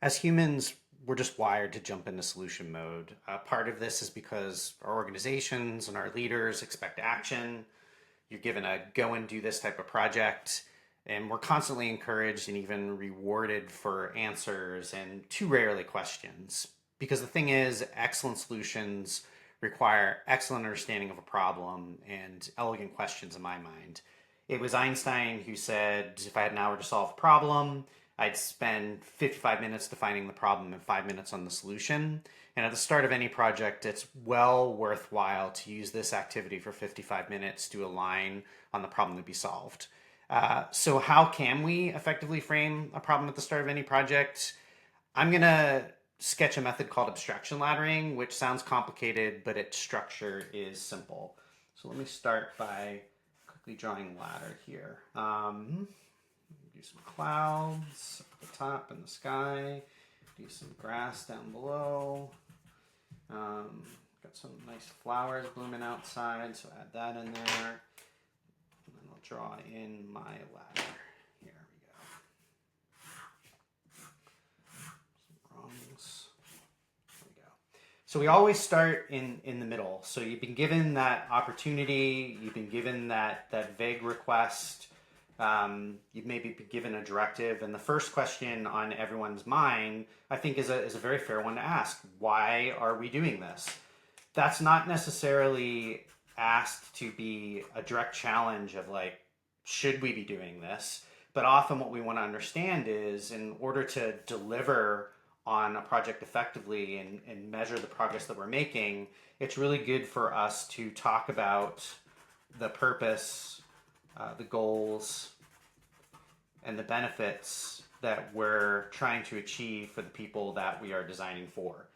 As humans, we're just wired to jump into solution mode. Part of this is because our organizations and our leaders expect action. You're given a go and do this type of project, and we're constantly encouraged and even rewarded for answers and too rarely questions. Because the thing is, excellent solutions require excellent understanding of a problem and elegant questions in my mind. It was Einstein who said, if I had an hour to solve a problem, I'd spend 55 minutes defining the problem and 5 minutes on the solution. And at the start of any project, it's well worthwhile to use this activity for 55 minutes to align on the problem to be solved. So how can we effectively frame a problem at the start of any project? I'm going to sketch a method called abstraction laddering, which sounds complicated, but its structure is simple. So let me start by quickly drawing a ladder here. Do some clouds at the top in the sky. Do some grass down below. Got some nice flowers blooming outside, so add that in there. And then I'll draw in my ladder. Here we go. Some rungs. There we go. So we always start in the middle. So you've been given that opportunity, you've been given that vague request, you've maybe been given a directive, and the first question on everyone's mind, I think, is a very fair one to ask. Why are we doing this? That's not necessarily asked to be a direct challenge of like, should we be doing this? But often what we want to understand is, in order to deliver on a project effectively and measure the progress that we're making, it's really good for us to talk about the purpose, the goals, and the benefits that we're trying to achieve for the people that we are designing for.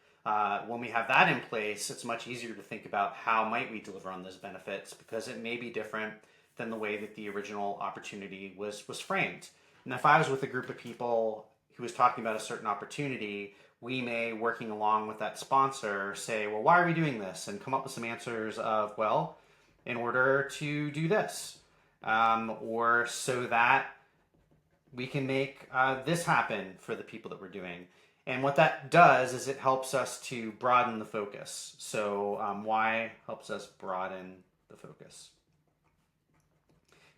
When we have that in place, it's much easier to think about how might we deliver on those benefits, because it may be different than the way that the original opportunity was framed. And if I was with a group of people who was talking about a certain opportunity, we may, working along with that sponsor, say, well, why are we doing this? And come up with some answers of, well, in order to do this. Or so that we can make this happen for the people that we're doing. And what that does is it helps us to broaden the focus. So why helps us broaden the focus?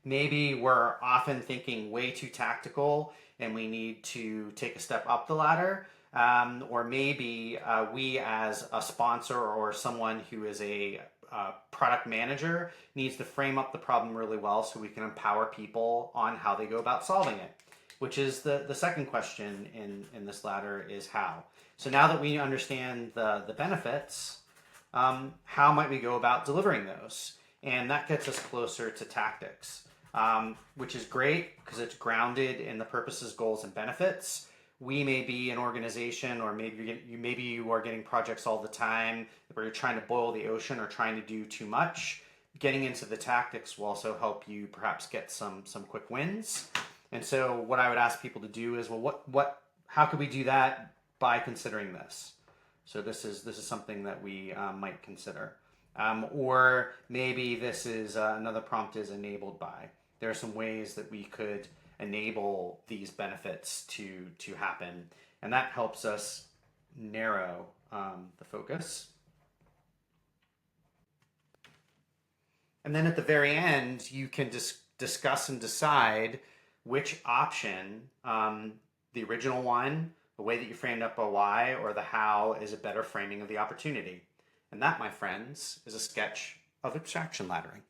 Maybe we're often thinking way too tactical and we need to take a step up the ladder. Or maybe we as a sponsor or someone who is a product manager needs to frame up the problem really well so we can empower people on how they go about solving it, which is the second question in this ladder, is how. So now that we understand the benefits, how might we go about delivering those? And that gets us closer to tactics, which is great because it's grounded in the purposes, goals, and benefits. We may be an organization, or maybe you are getting projects all the time where you're trying to boil the ocean or trying to do too much. Getting into the tactics will also help you perhaps get some quick wins. And so what I would ask people to do is, well, how could we do that by considering this? So this is something that we might consider. Or maybe this is another prompt is enabled by. There are some ways that we could enable these benefits to happen, and that helps us narrow the focus. And then at the very end, you can discuss and decide which option, the original one, the way that you framed up a why, or the how, is a better framing of the opportunity. And that, my friends, is a sketch of abstraction laddering.